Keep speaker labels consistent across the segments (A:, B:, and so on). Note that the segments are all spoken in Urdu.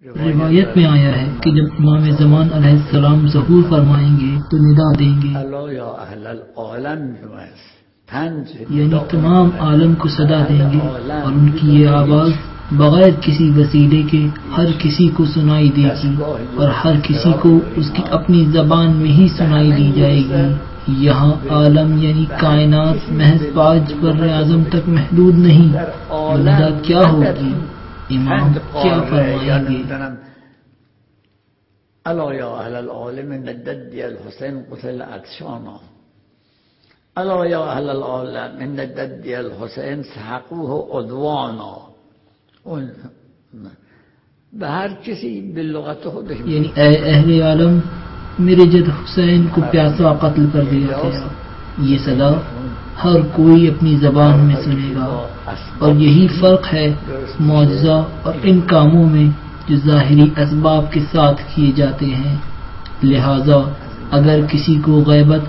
A: روایت میں آیا ہے کہ جب امام زمان علیہ السلام ظہور فرمائیں گے تو ندا دیں گے، یعنی تمام عالم کو صدا دیں گے، اور ان کی یہ آواز بغیر کسی وسیلے کے ہر کسی کو سنائی دے گی، اور ہر کسی کو اس کی اپنی زبان میں ہی سنائی دی جائے گی۔ یہاں عالم یعنی کائنات محض 5 بر اعظم تک محدود نہیں، وہ ندا کیا ہوگی، امام کیا فرمائیں گے؟
B: الا یا اهل العالم من الجد الحسین قتل عطشانا، الا یا اهل العالم من الجد الحسین سحقوه عدوانا۔ به هر کسی باللغت خودش،
A: یعنی اے اہل عالم، میرے جد حسین کو پیاسا قتل کر دیا گیا۔ یہ صدا ہر کوئی اپنی زبان میں سنے گا، اور یہی فرق ہے معجزہ اور ان کاموں میں جو ظاہری اسباب کے ساتھ کیے جاتے ہیں۔ لہذا اگر کسی کو غیبت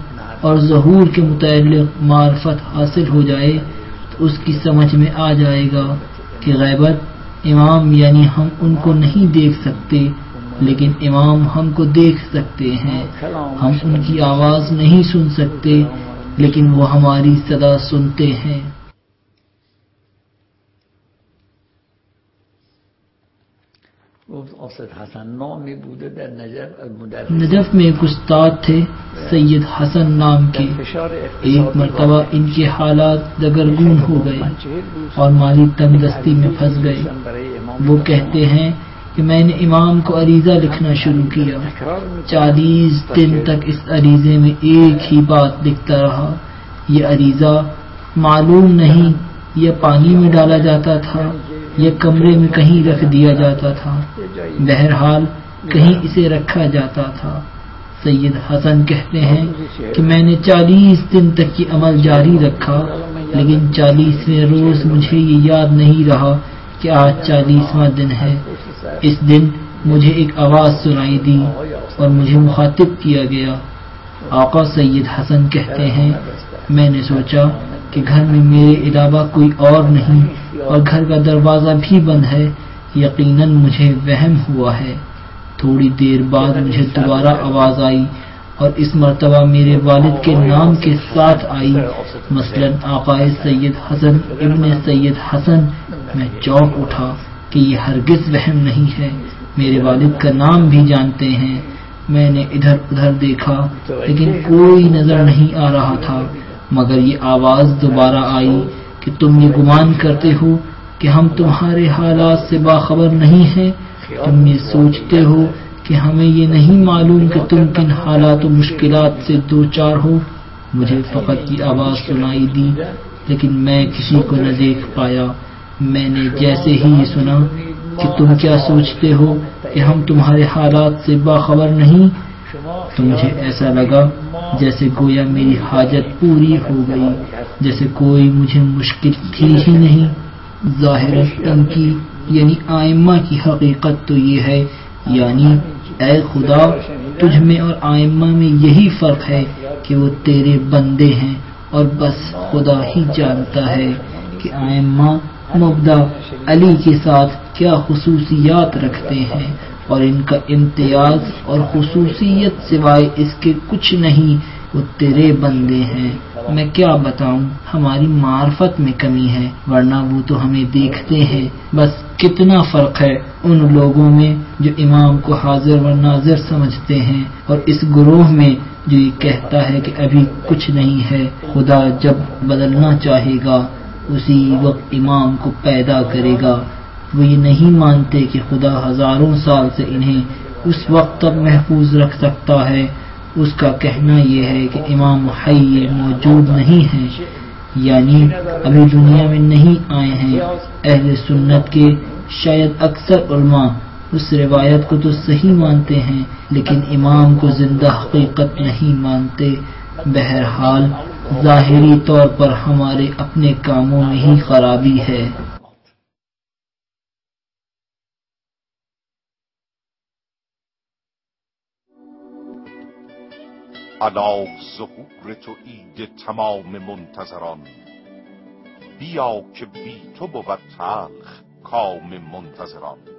A: اور ظہور کے متعلق معرفت حاصل ہو جائے تو اس کی سمجھ میں آ جائے گا کہ غیبت امام یعنی ہم ان کو نہیں دیکھ سکتے، لیکن امام ہم کو دیکھ سکتے ہیں۔ ہم ان کی آواز نہیں سن سکتے، لیکن وہ ہماری صدا سنتے ہیں۔ نجف میں ایک استاد تھے سید حسن نام کے۔ ایک مرتبہ ان کے حالات دگرگون ہو گئے اور مالی تنگ دستی میں پھنس گئے۔ وہ کہتے ہیں کہ میں نے امام کو عریضہ لکھنا شروع کیا۔ 40 دن تک اس عریضے میں ایک ہی بات لکھتا رہا۔ یہ عریضہ معلوم نہیں یہ پانی میں ڈالا جاتا تھا یا کمرے میں کہیں رکھ دیا جاتا تھا، بہرحال کہیں اسے رکھا جاتا تھا۔ سید حسن کہتے ہیں کہ میں نے 40 دن تک یہ عمل جاری رکھا، لیکن 40ویں روز مجھے یہ یاد نہیں رہا کہ آج 40واں دن ہے۔ اس دن مجھے ایک آواز سنائی دی اور مجھے مخاطب کیا گیا۔ آقا سید حسن کہتے ہیں میں نے سوچا کہ گھر میں میرے علاوہ کوئی اور نہیں اور گھر کا دروازہ بھی بند ہے، یقیناً مجھے وہم ہوا ہے۔ تھوڑی دیر بعد مجھے دوبارہ آواز آئی اور اس مرتبہ میرے والد کے نام کے ساتھ آئی، مثلاً آقا سید حسن ابن سید حسن۔ میں چونک اٹھا کہ یہ ہرگز وہم نہیں ہے، میرے والد کا نام بھی جانتے ہیں۔ میں نے ادھر ادھر دیکھا لیکن کوئی نظر نہیں آ رہا تھا، مگر یہ آواز دوبارہ آئی کہ تم یہ گمان کرتے ہو کہ ہم تمہارے حالات سے باخبر نہیں ہیں، تم یہ سوچتے ہو کہ ہمیں یہ نہیں معلوم کہ تم کن حالات و مشکلات سے دوچار ہو۔ مجھے فقط یہ آواز سنائی دی لیکن میں کسی کو نہ دیکھ پایا۔ میں نے جیسے ہی یہ سنا کہ تم کیا سوچتے ہو کہ ہم تمہارے حالات سے باخبر نہیں، تو مجھے ایسا لگا جیسے گویا میری حاجت پوری ہو گئی، جیسے کوئی مجھے مشکل تھی ہی نہیں۔ ظاہر ان کی یعنی آئمہ کی حقیقت تو یہ ہے، یعنی اے خدا تجھ میں اور آئمہ میں یہی فرق ہے کہ وہ تیرے بندے ہیں، اور بس خدا ہی جانتا ہے کہ آئمہ مبدا علی کے ساتھ کیا خصوصیات رکھتے ہیں، اور ان کا امتیاز اور خصوصیت سوائے اس کے کچھ نہیں، وہ تیرے بندے ہیں۔ میں کیا بتاؤں، ہماری معرفت میں کمی ہے، ورنہ وہ تو ہمیں دیکھتے ہیں۔ بس کتنا فرق ہے ان لوگوں میں جو امام کو حاضر و ناظر سمجھتے ہیں اور اس گروہ میں جو یہ کہتا ہے کہ ابھی کچھ نہیں ہے، خدا جب بدلنا چاہے گا اسی وقت امام کو پیدا کرے گا۔ وہ یہ نہیں مانتے کہ خدا ہزاروں سال سے انہیں اس وقت تک محفوظ رکھ سکتا ہے۔ اس کا کہنا یہ ہے کہ امام حی موجود نہیں ہیں، یعنی ابھی دنیا میں نہیں آئے ہیں۔ اہل سنت کے شاید اکثر علماء اس روایت کو تو صحیح مانتے ہیں لیکن امام کو زندہ حقیقت نہیں مانتے۔ بہرحال ظاہری طور پر ہمارے اپنے کاموں میں ہی خرابی ہے۔
C: الا ظهور تو عید تمام منتظران، بیا که بی تو بود تلخ کام منتظران.